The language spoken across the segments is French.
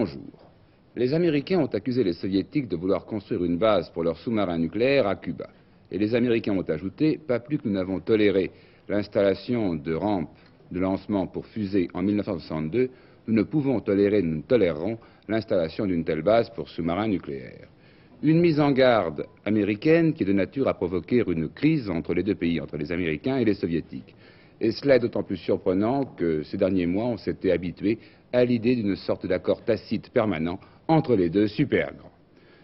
Bonjour. Les Américains ont accusé les Soviétiques de vouloir construire une base pour leurs sous-marins nucléaires à Cuba. Et les Américains ont ajouté, pas plus que nous n'avons toléré l'installation de rampes de lancement pour fusées en 1962, nous ne pouvons tolérer, nous ne tolérerons l'installation d'une telle base pour sous-marins nucléaires. Une mise en garde américaine qui est de nature à provoquer une crise entre les deux pays, entre les Américains et les Soviétiques. Et cela est d'autant plus surprenant que ces derniers mois, on s'était habitué à l'idée d'une sorte d'accord tacite permanent entre les deux super-grands.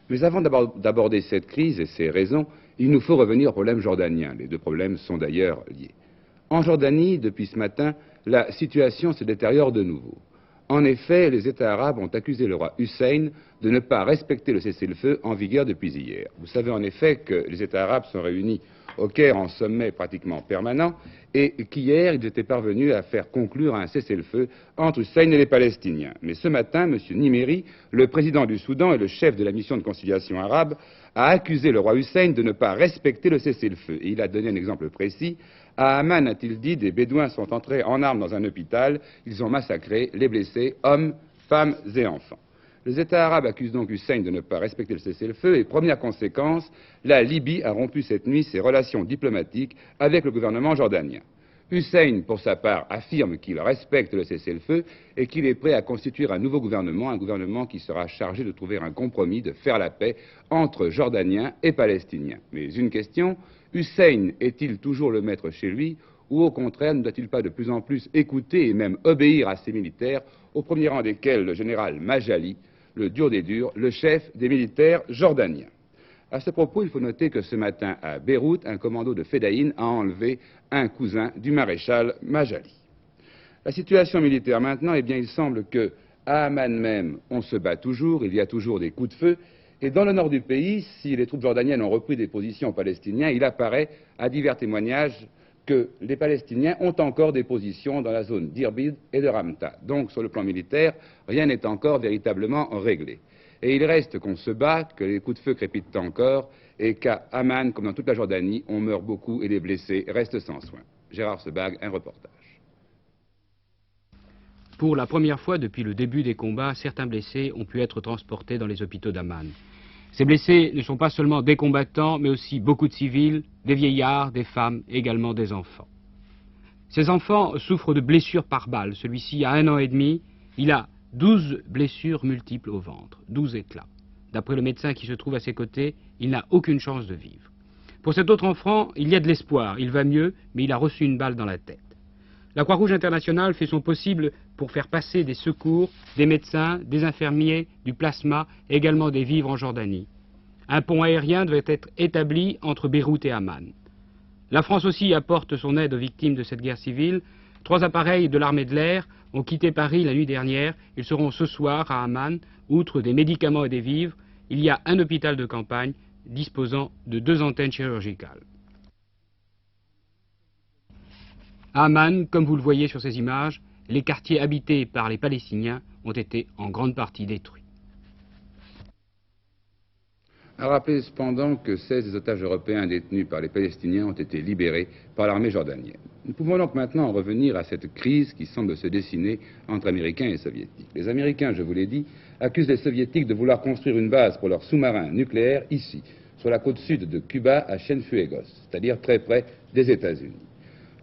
Mais avant d'aborder cette crise et ses raisons, il nous faut revenir au problème jordanien. Les deux problèmes sont d'ailleurs liés. En Jordanie, depuis ce matin, la situation se détériore de nouveau. En effet, les États arabes ont accusé le roi Hussein de ne pas respecter le cessez-le-feu en vigueur depuis hier. Vous savez en effet que les États arabes sont réunis au Caire en sommet pratiquement permanent et qu'hier, ils étaient parvenus à faire conclure un cessez-le-feu entre Hussein et les Palestiniens. Mais ce matin, M. Nimeri, le président du Soudan et le chef de la mission de conciliation arabe, a accusé le roi Hussein de ne pas respecter le cessez-le-feu. Et il a donné un exemple précis. À Amman, a-t-il dit, des Bédouins sont entrés en armes dans un hôpital, ils ont massacré les blessés, hommes, femmes et enfants. Les États arabes accusent donc Hussein de ne pas respecter le cessez-le-feu et, première conséquence, la Libye a rompu cette nuit ses relations diplomatiques avec le gouvernement jordanien. Hussein, pour sa part, affirme qu'il respecte le cessez-le-feu et qu'il est prêt à constituer un nouveau gouvernement, un gouvernement qui sera chargé de trouver un compromis, de faire la paix entre Jordaniens et Palestiniens. Mais une question, Hussein est-il toujours le maître chez lui ou au contraire ne doit-il pas de plus en plus écouter et même obéir à ses militaires, au premier rang desquels le général Majali, le dur des durs, le chef des militaires jordaniens. À ce propos, il faut noter que ce matin à Beyrouth, un commando de Fedaïn a enlevé un cousin du maréchal Majali. La situation militaire maintenant, eh bien, il semble qu'à Amman même, on se bat toujours, il y a toujours des coups de feu, et dans le nord du pays, si les troupes jordaniennes ont repris des positions palestiniennes, il apparaît à divers témoignages que les Palestiniens ont encore des positions dans la zone d'Irbid et de Ramta. Donc, sur le plan militaire, rien n'est encore véritablement réglé. Et il reste qu'on se bat, que les coups de feu crépitent encore, et qu'à Amman, comme dans toute la Jordanie, on meurt beaucoup et les blessés restent sans soins. Gérard Sebag, un reportage. Pour la première fois depuis le début des combats, certains blessés ont pu être transportés dans les hôpitaux d'Amman. Ces blessés ne sont pas seulement des combattants, mais aussi beaucoup de civils, des vieillards, des femmes, également des enfants. Ces enfants souffrent de blessures par balle. Celui-ci a 1 an et demi, il a 12 blessures multiples au ventre, 12 éclats. D'après le médecin qui se trouve à ses côtés, il n'a aucune chance de vivre. Pour cet autre enfant, il y a de l'espoir, il va mieux, mais il a reçu une balle dans la tête. La Croix-Rouge internationale fait son possible pour faire passer des secours, des médecins, des infirmiers, du plasma, également des vivres en Jordanie. Un pont aérien devait être établi entre Beyrouth et Amman. La France aussi apporte son aide aux victimes de cette guerre civile. 3 appareils de l'armée de l'air ont quitté Paris la nuit dernière. Ils seront ce soir à Amman. Outre des médicaments et des vivres, il y a un hôpital de campagne disposant de 2 antennes chirurgicales. À Amman, comme vous le voyez sur ces images, les quartiers habités par les Palestiniens ont été en grande partie détruits. À rappeler cependant que 16 des otages européens détenus par les Palestiniens ont été libérés par l'armée jordanienne. Nous pouvons donc maintenant en revenir à cette crise qui semble se dessiner entre Américains et Soviétiques. Les Américains, je vous l'ai dit, accusent les Soviétiques de vouloir construire une base pour leurs sous-marins nucléaires ici, sur la côte sud de Cuba, à Cienfuegos, c'est-à-dire très près des États-Unis.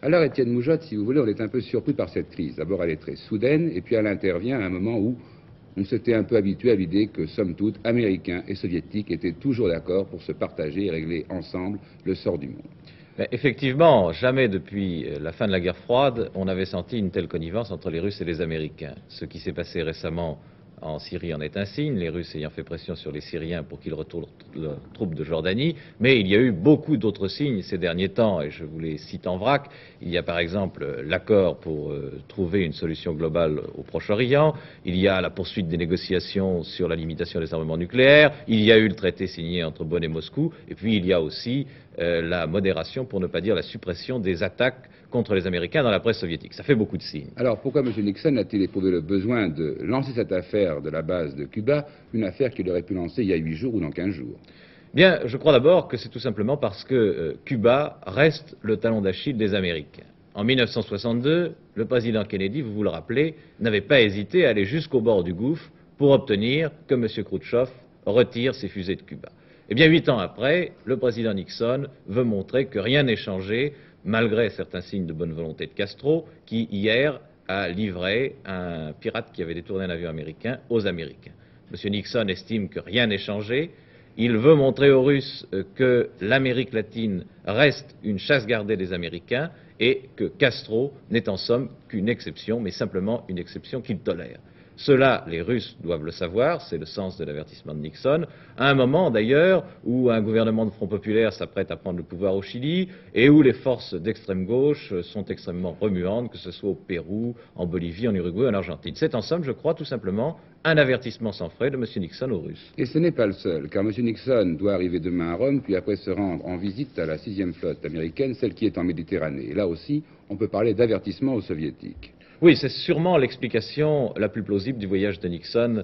Alors, Étienne Moujotte, si vous voulez, on est un peu surpris par cette crise. D'abord, elle est très soudaine, et puis elle intervient à un moment où on s'était un peu habitué à l'idée que, somme toute, Américains et Soviétiques étaient toujours d'accord pour se partager et régler ensemble le sort du monde. Mais effectivement, jamais depuis la fin de la guerre froide, on avait senti une telle connivence entre les Russes et les Américains. Ce qui s'est passé récemment en Syrie en est un signe, les Russes ayant fait pression sur les Syriens pour qu'ils retournent leurs troupes de Jordanie, mais il y a eu beaucoup d'autres signes ces derniers temps, et je vous les cite en vrac. Il y a par exemple l'accord pour trouver une solution globale au Proche-Orient, il y a la poursuite des négociations sur la limitation des armements nucléaires, il y a eu le traité signé entre Bonn et Moscou, et puis il y a aussi la modération, pour ne pas dire la suppression des attaques contre les Américains dans la presse soviétique. Ça fait beaucoup de signes. Alors pourquoi M. Nixon a-t-il éprouvé le besoin de lancer cette affaire de la base de Cuba, une affaire qu'il aurait pu lancer il y a 8 jours ou dans 15 jours? Bien, je crois d'abord que c'est tout simplement parce que Cuba reste le talon d'Achille des Américains. En 1962, le président Kennedy, vous vous le rappelez, n'avait pas hésité à aller jusqu'au bord du gouffre pour obtenir que M. Khrouchtchev retire ses fusées de Cuba. Eh bien, 8 ans après, le président Nixon veut montrer que rien n'est changé, malgré certains signes de bonne volonté de Castro, qui, hier, a livré un pirate qui avait détourné un avion américain aux Américains. M. Nixon estime que rien n'est changé. Il veut montrer aux Russes que l'Amérique latine reste une chasse gardée des Américains et que Castro n'est en somme qu'une exception, mais simplement une exception qu'il tolère. Cela, les Russes doivent le savoir, c'est le sens de l'avertissement de Nixon, à un moment d'ailleurs où un gouvernement de Front populaire s'apprête à prendre le pouvoir au Chili et où les forces d'extrême gauche sont extrêmement remuantes, que ce soit au Pérou, en Bolivie, en Uruguay, en Argentine. C'est en somme, je crois, tout simplement un avertissement sans frais de M. Nixon aux Russes. Et ce n'est pas le seul, car M. Nixon doit arriver demain à Rome, puis après se rendre en visite à la 6e flotte américaine, celle qui est en Méditerranée. Et là aussi, on peut parler d'avertissement aux Soviétiques. Oui, c'est sûrement l'explication la plus plausible du voyage de Nixon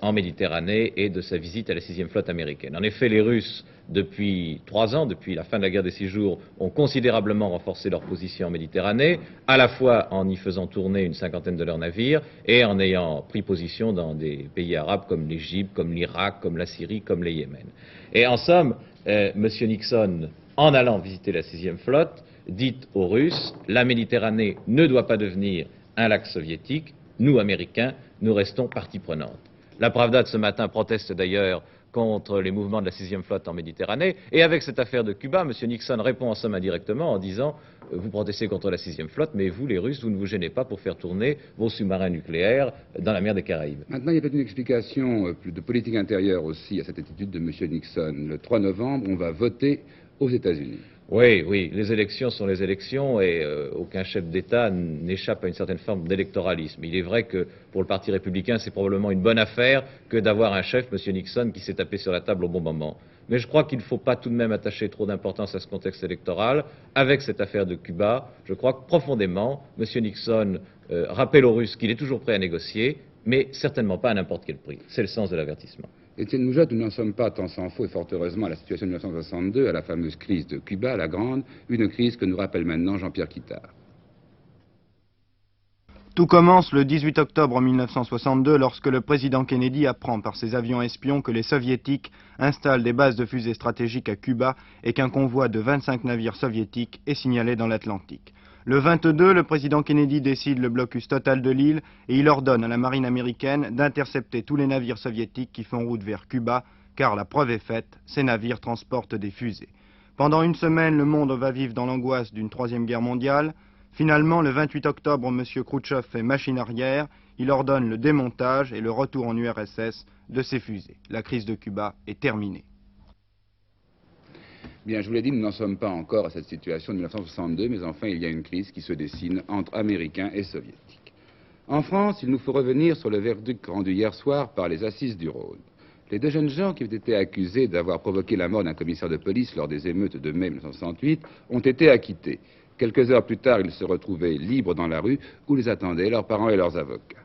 en Méditerranée et de sa visite à la 6e flotte américaine. En effet, les Russes, depuis 3 ans, depuis la fin de la guerre des 6 jours, ont considérablement renforcé leur position en Méditerranée, à la fois en y faisant tourner une cinquantaine de leurs navires et en ayant pris position dans des pays arabes comme l'Égypte, comme l'Irak, comme la Syrie, comme le Yémen. Et en somme, M. Nixon, en allant visiter la 6e flotte, dit aux Russes, la Méditerranée ne doit pas devenir un lac soviétique, nous, Américains, nous restons partie prenante. La Pravda de ce matin proteste d'ailleurs contre les mouvements de la 6e flotte en Méditerranée, et avec cette affaire de Cuba, M. Nixon répond en somme indirectement en disant « Vous protestez contre la 6e flotte, mais vous, les Russes, vous ne vous gênez pas pour faire tourner vos sous-marins nucléaires dans la mer des Caraïbes. » Maintenant, il y a peut-être une explication plus de politique intérieure aussi à cette attitude de M. Nixon. Le 3 novembre, on va voter aux États-Unis. Oui, oui, les élections sont les élections et aucun chef d'État n'échappe à une certaine forme d'électoralisme. Il est vrai que pour le Parti républicain, c'est probablement une bonne affaire que d'avoir un chef, M. Nixon, qui s'est tapé sur la table au bon moment. Mais je crois qu'il ne faut pas tout de même attacher trop d'importance à ce contexte électoral. Avec cette affaire de Cuba, je crois que profondément, M. Nixon rappelle aux Russes qu'il est toujours prêt à négocier, mais certainement pas à n'importe quel prix. C'est le sens de l'avertissement. Étienne Moujotte, nous n'en sommes pas, tant s'en faut, et fort heureusement, à la situation de 1962, à la fameuse crise de Cuba, la grande, une crise que nous rappelle maintenant Jean-Pierre Quittard. Tout commence le 18 octobre 1962 lorsque le président Kennedy apprend par ses avions espions que les soviétiques installent des bases de fusées stratégiques à Cuba et qu'un convoi de 25 navires soviétiques est signalé dans l'Atlantique. Le 22, le président Kennedy décide le blocus total de l'île et il ordonne à la marine américaine d'intercepter tous les navires soviétiques qui font route vers Cuba, car la preuve est faite, ces navires transportent des fusées. Pendant une semaine, le monde va vivre dans l'angoisse d'une troisième guerre mondiale. Finalement, le 28 octobre, M. Khrouchtchev fait machine arrière, il ordonne le démontage et le retour en URSS de ces fusées. La crise de Cuba est terminée. Bien, je vous l'ai dit, nous n'en sommes pas encore à cette situation de 1962, mais enfin, il y a une crise qui se dessine entre Américains et Soviétiques. En France, il nous faut revenir sur le verdict rendu hier soir par les assises du Rhône. Les 2 jeunes gens qui avaient été accusés d'avoir provoqué la mort d'un commissaire de police lors des émeutes de mai 1968 ont été acquittés. Quelques heures plus tard, ils se retrouvaient libres dans la rue où les attendaient leurs parents et leurs avocats.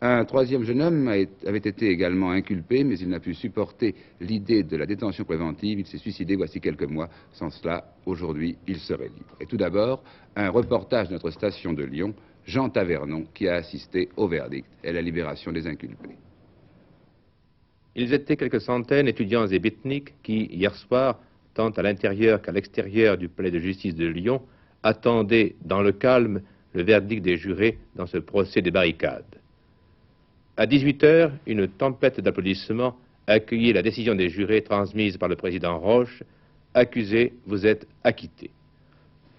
Un 3e jeune homme avait été également inculpé, mais il n'a pu supporter l'idée de la détention préventive. Il s'est suicidé voici quelques mois. Sans cela, aujourd'hui, il serait libre. Et tout d'abord, un reportage de notre station de Lyon, Jean Tavernon, qui a assisté au verdict et à la libération des inculpés. Ils étaient quelques centaines d'étudiants et beatniks qui, hier soir, tant à l'intérieur qu'à l'extérieur du palais de justice de Lyon, attendaient dans le calme le verdict des jurés dans ce procès des barricades. À 18 h, une tempête d'applaudissements accueillit la décision des jurés transmise par le président Roche. Accusés, vous êtes acquittés.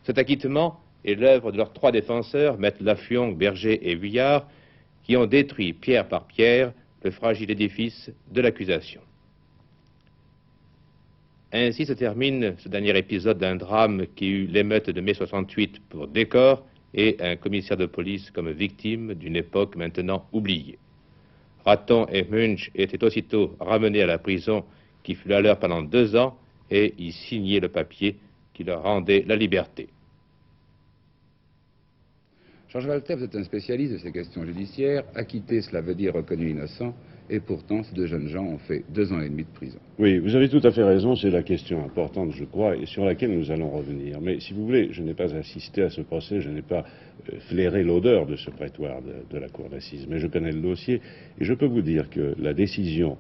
Cet acquittement est l'œuvre de leurs 3 défenseurs, maîtres Laffion, Berger et Vuillard, qui ont détruit pierre par pierre le fragile édifice de l'accusation. Ainsi se termine ce dernier épisode d'un drame qui eut l'émeute de mai 68 pour décor et un commissaire de police comme victime d'une époque maintenant oubliée. Raton et Munch étaient aussitôt ramenés à la prison qui fut la leur pendant 2 ans et y signaient le papier qui leur rendait la liberté. Georges Walter, vous êtes un spécialiste de ces questions judiciaires. Acquitté, cela veut dire reconnu innocent. Et pourtant, ces deux jeunes gens ont fait 2 ans et demi de prison. Oui, vous avez tout à fait raison, c'est la question importante, je crois, et sur laquelle nous allons revenir. Mais si vous voulez, je n'ai pas assisté à ce procès, je n'ai pas flairé l'odeur de ce prétoire de la cour d'assises, mais je connais le dossier, et je peux vous dire que la décision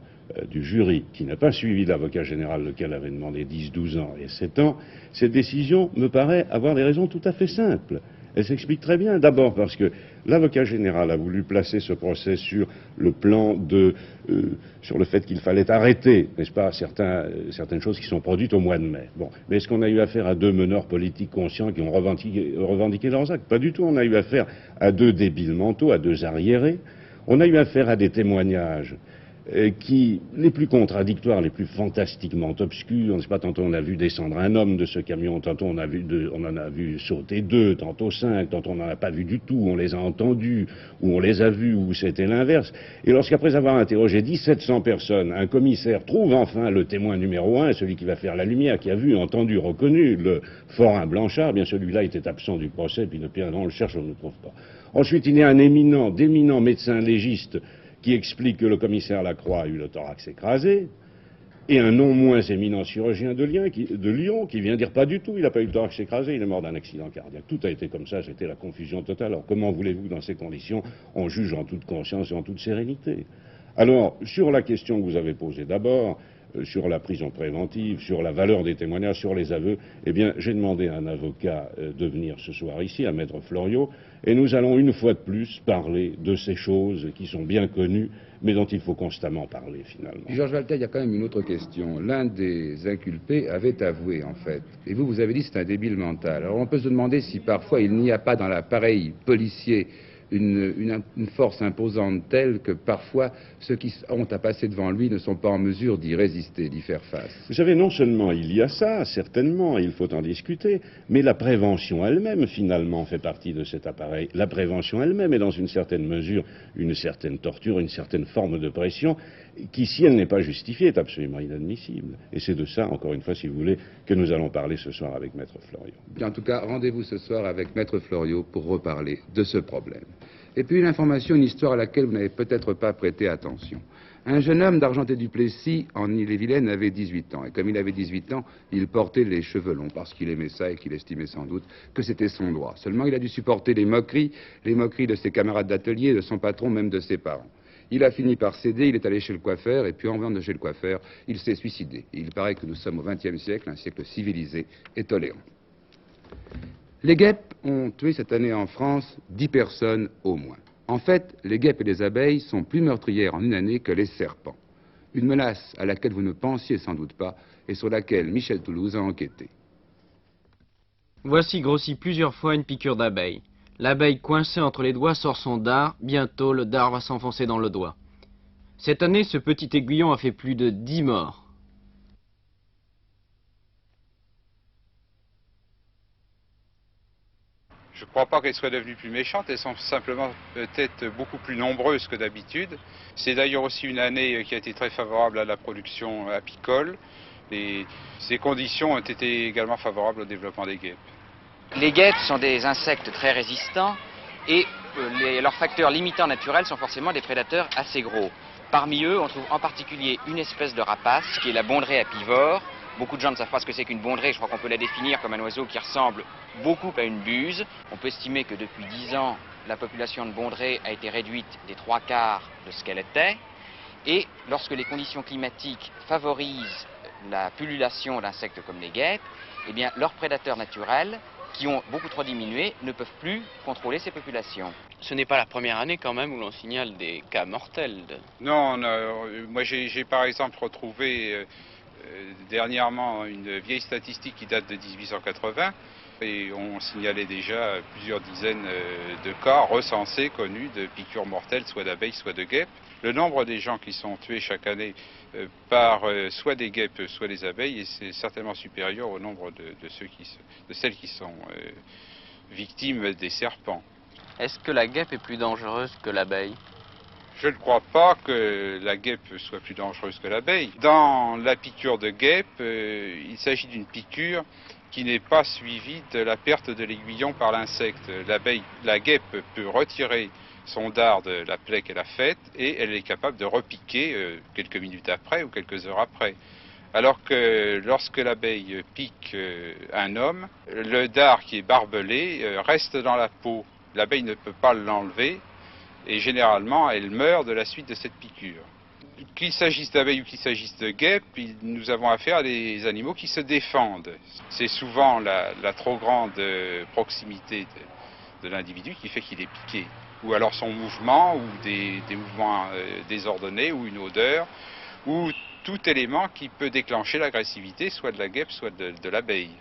du jury, qui n'a pas suivi l'avocat général, lequel avait demandé 10, 12 ans et 7 ans, cette décision me paraît avoir des raisons tout à fait simples. Elle s'explique très bien. D'abord parce que l'avocat général a voulu placer ce procès sur le plan sur le fait qu'il fallait arrêter, n'est-ce pas, certaines choses qui sont produites au mois de mai. Bon. Mais est-ce qu'on a eu affaire à 2 meneurs politiques conscients qui ont revendiqué leurs actes? Pas du tout. On a eu affaire à 2 débiles mentaux, à 2 arriérés. On a eu affaire à des témoignages les plus contradictoires, les plus fantastiquement obscurs. On ne sait pas, tantôt on a vu descendre un homme de ce camion, tantôt on en a vu sauter 2, tantôt 5, tantôt on n'en a pas vu du tout, on les a entendus, ou on les a vus, ou c'était l'inverse. Et lorsqu'après avoir interrogé 1700 personnes, un commissaire trouve enfin le témoin numéro 1, celui qui va faire la lumière, qui a vu, entendu, reconnu le forain Blanchard, bien celui-là était absent du procès, puis on le cherche, on ne le trouve pas. Ensuite, il y a un d'éminent médecin légiste qui explique que le commissaire Lacroix a eu le thorax écrasé, et un non moins éminent chirurgien de Lyon qui vient dire pas du tout, il n'a pas eu le thorax écrasé, il est mort d'un accident cardiaque. Tout a été comme ça, c'était la confusion totale. Alors comment voulez-vous, dans ces conditions, on juge en toute conscience et en toute sérénité? Alors, sur la question que vous avez posée d'abord, sur la prison préventive, sur la valeur des témoignages, sur les aveux, eh bien, j'ai demandé à un avocat de venir ce soir ici, à Maître Floriot, et nous allons une fois de plus parler de ces choses qui sont bien connues, mais dont il faut constamment parler, finalement. Georges Walter, il y a quand même une autre question. L'un des inculpés avait avoué, en fait. Et vous avez dit que c'est un débile mental. Alors on peut se demander si parfois il n'y a pas dans l'appareil policier une force imposante telle que parfois ceux qui ont à passer devant lui ne sont pas en mesure d'y résister, d'y faire face. Vous savez, non seulement il y a ça, certainement, il faut en discuter, mais la prévention elle-même, finalement, fait partie de cet appareil. La prévention elle-même est dans une certaine mesure une certaine torture, une certaine forme de pression qui, si elle n'est pas justifiée, est absolument inadmissible. Et c'est de ça, encore une fois, si vous voulez, que nous allons parler ce soir avec Maître Floriot. En tout cas, rendez-vous ce soir avec Maître Floriot pour reparler de ce problème. Et puis une information, une histoire à laquelle vous n'avez peut-être pas prêté attention. Un jeune homme d'Argenté-du-Plessis, en Ille-et-Vilaine, avait 18 ans. Et comme il avait 18 ans, il portait les cheveux longs, parce qu'il aimait ça et qu'il estimait sans doute que c'était son droit. Seulement, il a dû supporter les moqueries de ses camarades d'atelier, de son patron, même de ses parents. Il a fini par céder, il est allé chez le coiffeur, et puis en venant de chez le coiffeur, il s'est suicidé. Et il paraît que nous sommes au XXe siècle, un siècle civilisé et tolérant. Les guêpes ont tué cette année en France 10 personnes au moins. En fait, les guêpes et les abeilles sont plus meurtrières en une année que les serpents. Une menace à laquelle vous ne pensiez sans doute pas et sur laquelle Michel Toulouse a enquêté. Voici grossi plusieurs fois une piqûre d'abeille. L'abeille coincée entre les doigts sort son dard, bientôt le dard va s'enfoncer dans le doigt. Cette année, ce petit aiguillon a fait plus de 10 morts. Je ne crois pas qu'elles soient devenues plus méchantes, elles sont simplement peut-être beaucoup plus nombreuses que d'habitude. C'est d'ailleurs aussi une année qui a été très favorable à la production apicole. Et ces conditions ont été également favorables au développement des guêpes. Les guêpes sont des insectes très résistants et leurs facteurs limitants naturels sont forcément des prédateurs assez gros. Parmi eux, on trouve en particulier une espèce de rapace qui est la bonderée apivore. Beaucoup de gens ne savent pas ce que c'est qu'une bonderée, je crois qu'on peut la définir comme un oiseau qui ressemble beaucoup à une buse. On peut estimer que depuis 10 ans, la population de bonderée a été réduite des 3/4 de ce qu'elle était. Et lorsque les conditions climatiques favorisent la pullulation d'insectes comme les guêpes, eh bien leurs prédateurs naturels, qui ont beaucoup trop diminué, ne peuvent plus contrôler ces populations. Ce n'est pas la première année quand même où l'on signale des cas mortels. Non, moi j'ai par exemple retrouvé dernièrement une vieille statistique qui date de 1880 et on signalait déjà plusieurs dizaines de cas recensés, connus, de piqûres mortelles, soit d'abeilles, soit de guêpes. Le nombre des gens qui sont tués chaque année par soit des guêpes, soit des abeilles, c'est certainement supérieur au nombre de celles qui sont victimes des serpents. Est-ce que la guêpe est plus dangereuse que l'abeille ? Je ne crois pas que la guêpe soit plus dangereuse que l'abeille. Dans la piqûre de guêpe, il s'agit d'une piqûre qui n'est pas suivie de la perte de l'aiguillon par l'insecte. La guêpe peut retirer son dard de la plaie qu'elle a faite et elle est capable de repiquer quelques minutes après ou quelques heures après. Alors que lorsque l'abeille pique un homme, le dard qui est barbelé reste dans la peau. L'abeille ne peut pas l'enlever et généralement elle meurt de la suite de cette piqûre. Qu'il s'agisse d'abeilles ou qu'il s'agisse de guêpes, nous avons affaire à des animaux qui se défendent. C'est souvent la trop grande proximité de l'individu qui fait qu'il est piqué. Ou alors son mouvement, ou des mouvements désordonnés, ou une odeur, ou tout élément qui peut déclencher l'agressivité, soit de la guêpe, soit de l'abeille.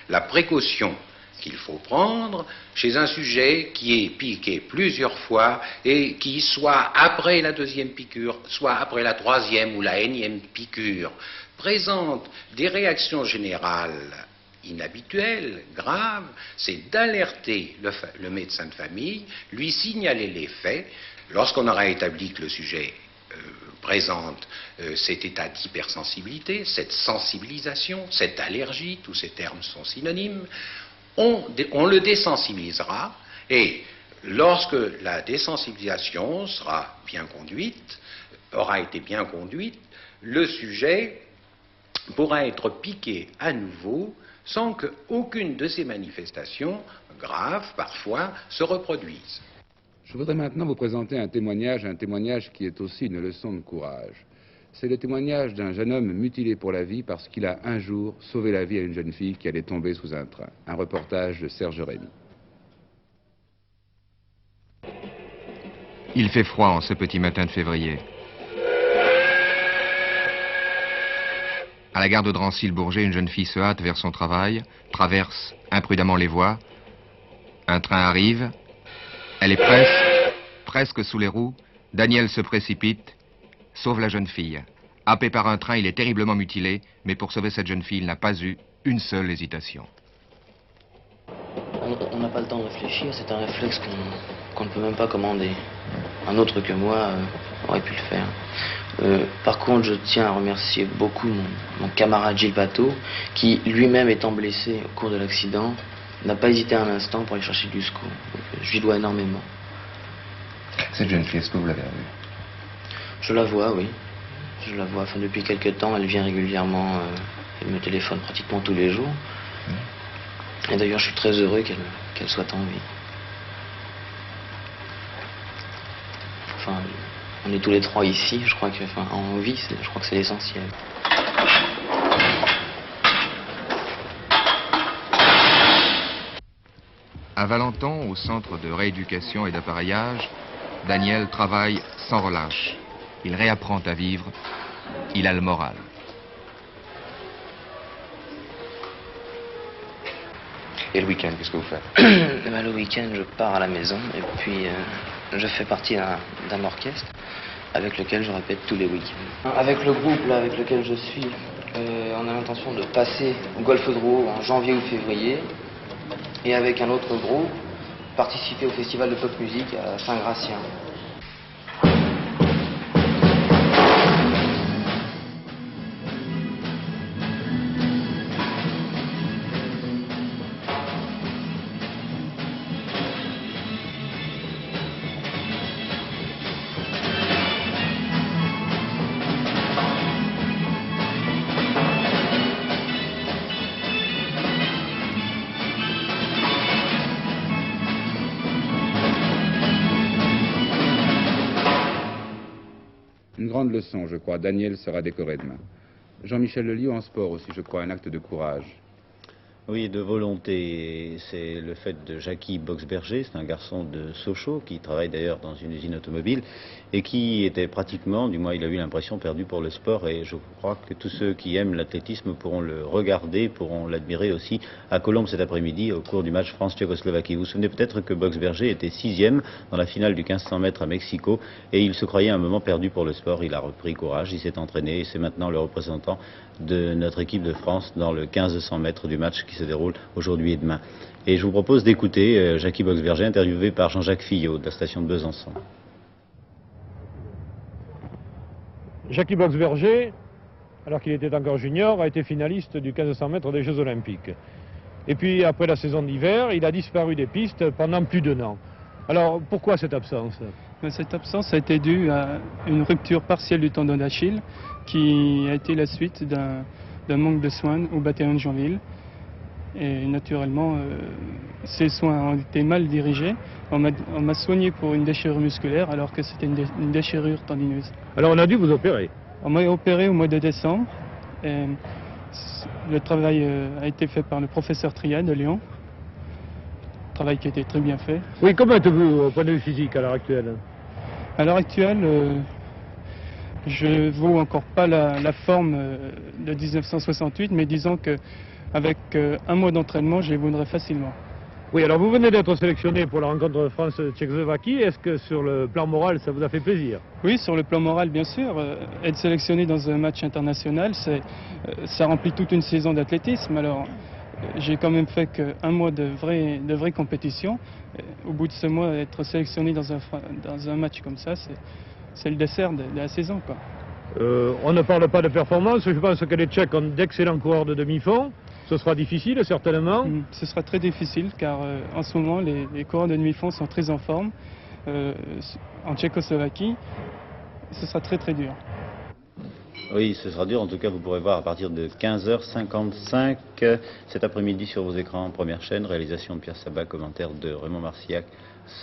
La précaution qu'il faut prendre chez un sujet qui est piqué plusieurs fois et qui, soit après la deuxième piqûre, soit après la troisième ou la énième piqûre, présente des réactions générales inhabituelles, graves, c'est d'alerter le médecin de famille, lui signaler les faits. Lorsqu'on aura établi que le sujet présente cet état d'hypersensibilité, cette sensibilisation, cette allergie, tous ces termes sont synonymes, on le désensibilisera et lorsque la désensibilisation sera bien conduite, aura été bien conduite, le sujet pourra être piqué à nouveau sans qu'aucune de ces manifestations graves, parfois, se reproduise. Je voudrais maintenant vous présenter un témoignage qui est aussi une leçon de courage. C'est le témoignage d'un jeune homme mutilé pour la vie parce qu'il a un jour sauvé la vie à une jeune fille qui allait tomber sous un train. Un reportage de Serge Rémy. Il fait froid en ce petit matin de février. À la gare de Drancy-le-Bourget, une jeune fille se hâte vers son travail, traverse imprudemment les voies. Un train arrive. Elle est presque sous les roues. Daniel se précipite, sauve la jeune fille. Happé par un train, il est terriblement mutilé, mais pour sauver cette jeune fille, il n'a pas eu une seule hésitation. On n'a pas le temps de réfléchir, c'est un réflexe qu'on ne peut même pas commander. Un autre que moi aurait pu le faire. Par contre, je tiens à remercier beaucoup mon camarade Gilles Pateau, qui lui-même étant blessé au cours de l'accident, n'a pas hésité un instant pour aller chercher du secours. Je lui dois énormément. Cette jeune fille, est-ce que vous l'avez revue? Je la vois, oui. Je la vois. Enfin, depuis quelque temps, elle vient régulièrement. Elle me téléphone pratiquement tous les jours. Et d'ailleurs, je suis très heureux qu'elle soit en vie. Enfin, on est tous les trois ici. Je crois que, en vie, je crois que c'est l'essentiel. À Valenton, au centre de rééducation et d'appareillage, Daniel travaille sans relâche. Il réapprend à vivre. Il a le moral. Et le week-end, qu'est-ce que vous faites? Le week-end, je pars à la maison et puis je fais partie d'un orchestre avec lequel je répète tous les week-ends. Avec le groupe là, avec lequel je suis, on a l'intention de passer au Golfe de Rouault en janvier ou février. Et avec un autre groupe, participer au festival de pop musique à Saint-Gratien. Une grande leçon, je crois. Daniel sera décoré demain. Jean-Michel Lelio en sport aussi, je crois, un acte de courage. Oui, de volonté. C'est le fait de Jackie Boxberger, c'est un garçon de Sochaux qui travaille d'ailleurs dans une usine automobile et qui était pratiquement, du moins il a eu l'impression, perdu pour le sport, et je crois que tous ceux qui aiment l'athlétisme pourront le regarder, pourront l'admirer aussi à Colombes cet après-midi au cours du match France-Tchécoslovaquie. Vous vous souvenez peut-être que Boxberger était 6e dans la finale du 1500 mètres à Mexico et il se croyait un moment perdu pour le sport. Il a repris courage, il s'est entraîné et c'est maintenant le représentant de notre équipe de France dans le 1500 mètres du match qui se déroule aujourd'hui et demain. Et je vous propose d'écouter Jackie Boxberger interviewé par Jean-Jacques Fillot de la station de Besançon. Jackie Boxberger, alors qu'il était encore junior, a été finaliste du 1500 mètres des Jeux Olympiques. Et puis après la saison d'hiver, il a disparu des pistes pendant plus d'1 an. Alors, pourquoi cette absence? Cette absence a été due à une rupture partielle du tendon d'Achille qui a été la suite d'un manque de soins au bataillon de Jeanville. Et naturellement, ces soins ont été mal dirigés. On m'a soigné pour une déchirure musculaire alors que c'était une déchirure tendineuse. Alors on a dû vous opérer? On m'a opéré au mois de décembre. Et le travail a été fait par le professeur Triad de Lyon. Travail qui a été très bien fait. Oui, comment êtes-vous au point de vue physique à l'heure actuelle? À l'heure actuelle, je ne vaux encore pas la forme de 1968, mais disons qu'avec un mois d'entraînement, je les vaudrais facilement. Oui, alors vous venez d'être sélectionné pour la rencontre France-Tchécoslovaquie. Est-ce que sur le plan moral, ça vous a fait plaisir? Oui, sur le plan moral, bien sûr. Être sélectionné dans un match international, ça remplit toute une saison d'athlétisme. Alors, j'ai quand même fait qu'un mois de vraie compétition. Au bout de ce mois, être sélectionné dans un match comme ça, c'est le dessert de la saison, quoi. On ne parle pas de performance. Je pense que les Tchèques ont d'excellents coureurs de demi-fond. Ce sera difficile, certainement. Ce sera très difficile, car en ce moment, les coureurs de demi-fond sont très en forme. En Tchécoslovaquie, ce sera très très dur. Oui, ce sera dur. En tout cas, vous pourrez voir à partir de 15h55 cet après-midi sur vos écrans, première chaîne, réalisation de Pierre Sabat, commentaire de Raymond Marcillac.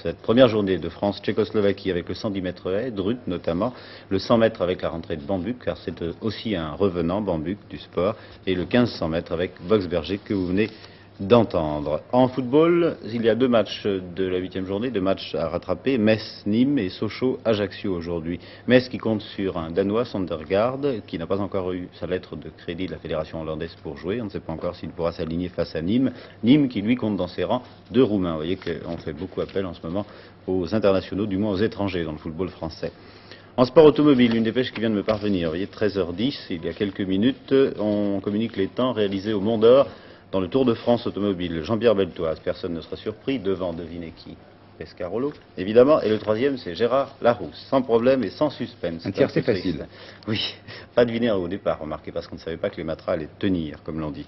Cette première journée de France-Tchécoslovaquie avec le 110 mètres haies, Drut notamment, le 100 mètres avec la rentrée de Bambuc, car c'est aussi un revenant, Bambuc, du sport, et le 1500 mètres avec Boxberger que vous venez d'entendre. En football, il y a deux matchs de la 8e journée, deux matchs à rattraper, Metz-Nîmes et Sochaux-Ajaccio aujourd'hui. Metz qui compte sur un Danois, Sondergaard, qui n'a pas encore eu sa lettre de crédit de la fédération hollandaise pour jouer. On ne sait pas encore s'il pourra s'aligner face à Nîmes. Nîmes qui lui compte dans ses rangs deux Roumains. Vous voyez qu'on fait beaucoup appel en ce moment aux internationaux, du moins aux étrangers dans le football français. En sport automobile, une dépêche qui vient de me parvenir. Vous voyez, 13h10, il y a quelques minutes, on communique les temps réalisés au Mont d'Or dans le Tour de France automobile. Jean-Pierre Beltoise, personne ne sera surpris, devant, devinez qui? Pescarolo, évidemment, et le troisième c'est Gérard Larousse, sans problème et sans suspense. Un tiers c'est facile. Oui, pas deviné au départ, remarquez, parce qu'on ne savait pas que les matras allaient tenir, comme l'on dit.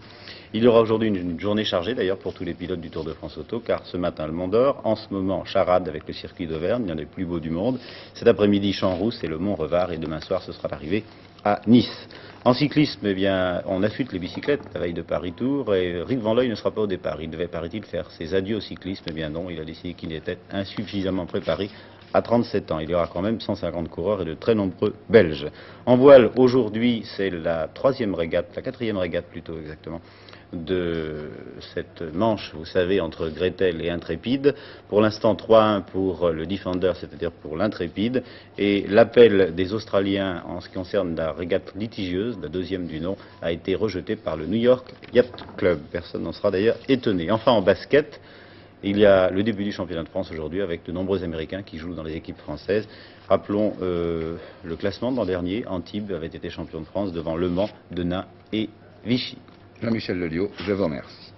Il y aura aujourd'hui une journée chargée d'ailleurs pour tous les pilotes du Tour de France Auto, car ce matin le Mont d'Or, en ce moment charade avec le circuit d'Auvergne, l'un des plus beaux du monde. Cet après-midi Champs-Rousse et le Mont Revard, et demain soir ce sera l'arrivée à Nice. En cyclisme, eh bien, on affûte les bicyclettes la veille de Paris-Tour, et Rick Van Looy ne sera pas au départ. Il devait, paraît-il, faire ses adieux au cyclisme. Eh bien non, il a décidé qu'il était insuffisamment préparé à 37 ans. Il y aura quand même 150 coureurs et de très nombreux Belges. En voile, aujourd'hui, c'est la quatrième régate plutôt exactement, de cette manche, vous savez, entre Gretel et Intrépide. Pour l'instant, 3-1 pour le Defender, c'est-à-dire pour l'Intrépide. Et l'appel des Australiens en ce qui concerne la régate litigieuse, la deuxième du nom, a été rejeté par le New York Yacht Club. Personne n'en sera d'ailleurs étonné. Enfin, en basket, il y a le début du championnat de France aujourd'hui avec de nombreux Américains qui jouent dans les équipes françaises. Rappelons le classement de l'an dernier. Antibes avait été champion de France devant Le Mans, Denain et Vichy. Jean-Michel Lelio, je vous remercie.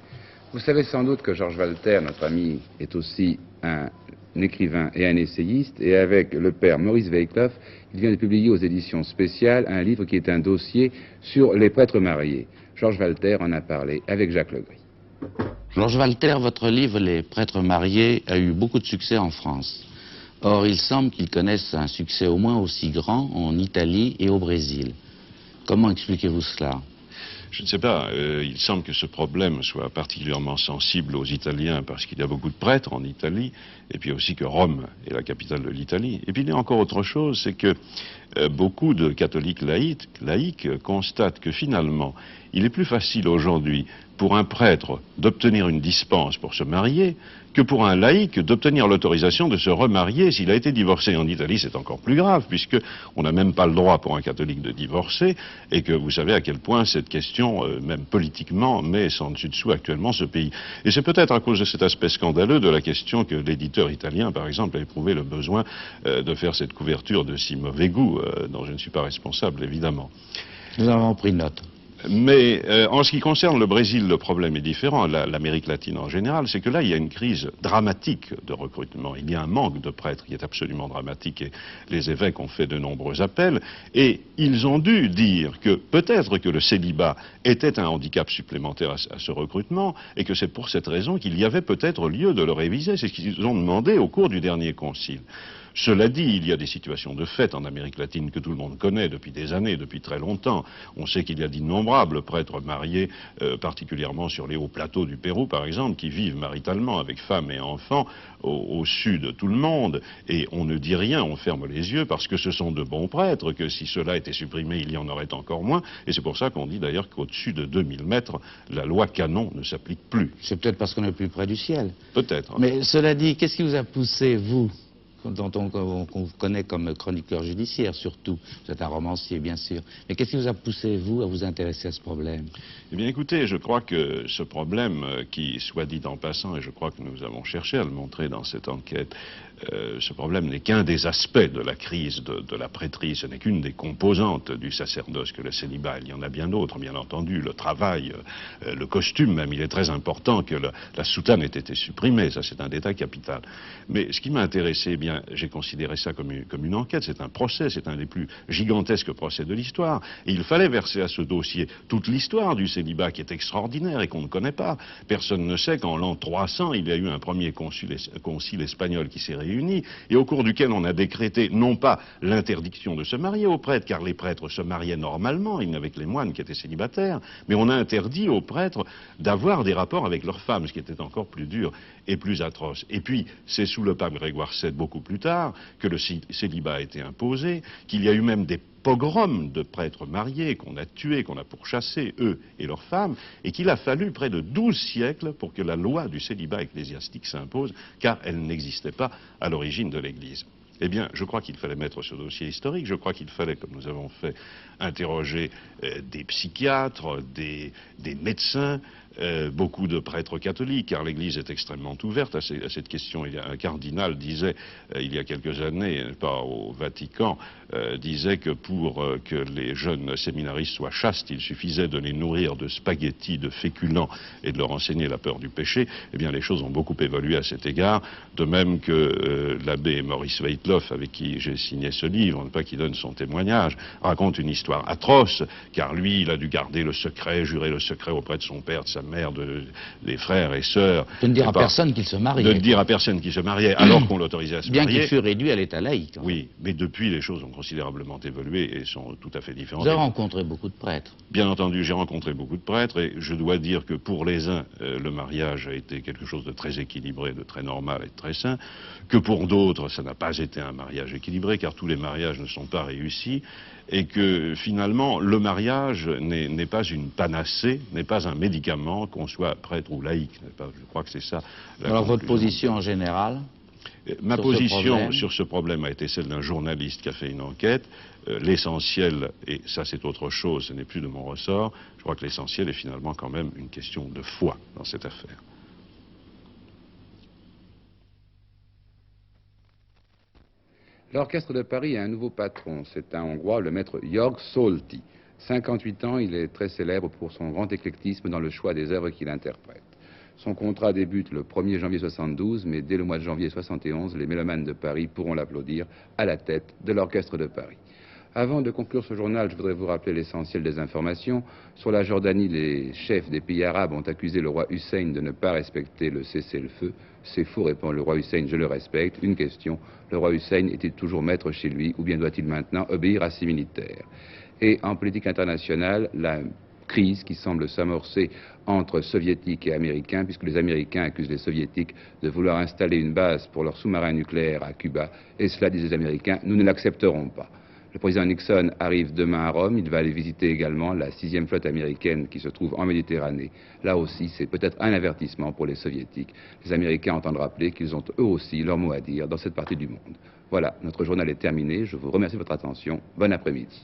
Vous savez sans doute que Georges Walter, notre ami, est aussi un écrivain et un essayiste, et avec le père Maurice Weikloff, il vient de publier aux éditions spéciales un livre qui est un dossier sur les prêtres mariés. Georges Walter en a parlé avec Jacques Legris. Georges Walter, votre livre « Les prêtres mariés » a eu beaucoup de succès en France. Or, il semble qu'il connaisse un succès au moins aussi grand en Italie et au Brésil. Comment expliquez-vous cela ? Je ne sais pas, il semble que ce problème soit particulièrement sensible aux Italiens parce qu'il y a beaucoup de prêtres en Italie, et puis aussi que Rome est la capitale de l'Italie. Et puis il y a encore autre chose, c'est que beaucoup de catholiques laïcs constatent que finalement, il est plus facile aujourd'hui pour un prêtre d'obtenir une dispense pour se marier que pour un laïc d'obtenir l'autorisation de se remarier s'il a été divorcé. En Italie, c'est encore plus grave, puisque on n'a même pas le droit pour un catholique de divorcer, et que vous savez à quel point cette question, même politiquement, met sans dessus dessous actuellement ce pays. Et c'est peut-être à cause de cet aspect scandaleux de la question que l'éditeur italien, par exemple, a éprouvé le besoin de faire cette couverture de si mauvais goût, dont je ne suis pas responsable, évidemment. Nous avons pris note. Mais en ce qui concerne le Brésil, le problème est différent, l'Amérique latine en général, c'est que là, il y a une crise dramatique de recrutement. Il y a un manque de prêtres qui est absolument dramatique et les évêques ont fait de nombreux appels et ils ont dû dire que peut-être que le célibat était un handicap supplémentaire à ce recrutement et que c'est pour cette raison qu'il y avait peut-être lieu de le réviser. C'est ce qu'ils ont demandé au cours du dernier concile. Cela dit, il y a des situations de fait en Amérique latine que tout le monde connaît depuis des années, depuis très longtemps. On sait qu'il y a d'innombrables prêtres mariés, particulièrement sur les hauts plateaux du Pérou, par exemple, qui vivent maritalement avec femmes et enfants au sud de tout le monde. Et on ne dit rien, on ferme les yeux, parce que ce sont de bons prêtres, que si cela était supprimé, il y en aurait encore moins. Et c'est pour ça qu'on dit d'ailleurs qu'au-dessus de 2000 mètres, la loi canon ne s'applique plus. C'est peut-être parce qu'on est plus près du ciel. Peut-être. Mais cela dit, qu'est-ce qui vous a poussé, vous, dont on vous connaît comme chroniqueur judiciaire surtout, vous êtes un romancier bien sûr, mais qu'est-ce qui vous a poussé, vous, à vous intéresser à ce problème? Eh bien écoutez, je crois que ce problème, qui soit dit en passant, et je crois que nous avons cherché à le montrer dans cette enquête, ce problème n'est qu'un des aspects de la crise de la prêtrise, ce n'est qu'une des composantes du sacerdoce que le célibat. Il y en a bien d'autres, bien entendu, le travail, le costume même, il est très important que la soutane ait été supprimée, ça c'est un détail capital. Mais ce qui m'a intéressé, eh bien, j'ai considéré ça comme une enquête, c'est un procès, c'est un des plus gigantesques procès de l'histoire. Et il fallait verser à ce dossier toute l'histoire du célibat qui est extraordinaire et qu'on ne connaît pas. Personne ne sait qu'en l'an 300, il y a eu un premier concile espagnol qui s'est réuni et au cours duquel on a décrété non pas l'interdiction de se marier aux prêtres, car les prêtres se mariaient normalement, il n'y avait que les moines qui étaient célibataires, mais on a interdit aux prêtres d'avoir des rapports avec leurs femmes, ce qui était encore plus dur et plus atroce. Et puis, c'est sous le pape Grégoire VII, beaucoup plus tard, que le célibat a été imposé, qu'il y a eu même des pogroms de prêtres mariés qu'on a tués, qu'on a pourchassés, eux et leurs femmes, et qu'il a fallu près de 12 siècles pour que la loi du célibat ecclésiastique s'impose, car elle n'existait pas à l'origine de l'Église. Eh bien, je crois qu'il fallait mettre ce dossier historique, je crois qu'il fallait, comme nous avons fait, interroger des psychiatres, des médecins, beaucoup de prêtres catholiques, car l'Église est extrêmement ouverte à cette question. Un cardinal disait, il y a quelques années, pas au Vatican, disait que pour que les jeunes séminaristes soient chastes, il suffisait de les nourrir de spaghettis, de féculents et de leur enseigner la peur du péché. Eh bien, les choses ont beaucoup évolué à cet égard, de même que l'abbé Maurice Weitloff, avec qui j'ai signé ce livre, pas qui donne son témoignage, raconte une histoire atroce, car lui, il a dû garder le secret, jurer le secret auprès de son père, de sa mère, des frères et sœurs. De ne dire à personne qu'il se mariait. De ne dire à personne qu'il se mariait, alors qu'on l'autorisait à se marier. Bien qu'il fût réduit à l'état laïque. Oui, mais depuis, les choses ont considérablement évolué et sont tout à fait différentes. Vous avez rencontré beaucoup de prêtres. Bien entendu, j'ai rencontré beaucoup de prêtres et je dois dire que pour les uns, le mariage a été quelque chose de très équilibré, de très normal et de très sain, que pour d'autres, ça n'a pas été un mariage équilibré, car tous les mariages ne sont pas réussis, et que finalement, le mariage n'est pas une panacée, n'est pas un médicament, qu'on soit prêtre ou laïque. Je crois que c'est ça. Alors votre position en général? Ma position sur ce problème a été celle d'un journaliste qui a fait une enquête. L'essentiel, et ça c'est autre chose, ce n'est plus de mon ressort, je crois que l'essentiel est finalement quand même une question de foi dans cette affaire. L'Orchestre de Paris a un nouveau patron, c'est un Hongrois, le maître Jörg Solti. 58 ans, il est très célèbre pour son grand éclectisme dans le choix des œuvres qu'il interprète. Son contrat débute le 1er janvier 72, mais dès le mois de janvier 71, les mélomanes de Paris pourront l'applaudir à la tête de l'Orchestre de Paris. Avant de conclure ce journal, je voudrais vous rappeler l'essentiel des informations. Sur la Jordanie, les chefs des pays arabes ont accusé le roi Hussein de ne pas respecter le cessez-le-feu. C'est faux, répond le roi Hussein, je le respecte. Une question, le roi Hussein est-il toujours maître chez lui ou bien doit-il maintenant obéir à ses militaires? Et en politique internationale, la crise qui semble s'amorcer entre soviétiques et américains, puisque les Américains accusent les soviétiques de vouloir installer une base pour leurs sous-marins nucléaires à Cuba, et cela, disent les Américains, nous ne l'accepterons pas. Le président Nixon arrive demain à Rome, il va aller visiter également la 6e flotte américaine qui se trouve en Méditerranée. Là aussi, c'est peut-être un avertissement pour les soviétiques. Les Américains entendent rappeler qu'ils ont eux aussi leur mot à dire dans cette partie du monde. Voilà, notre journal est terminé, je vous remercie de votre attention, bon après-midi.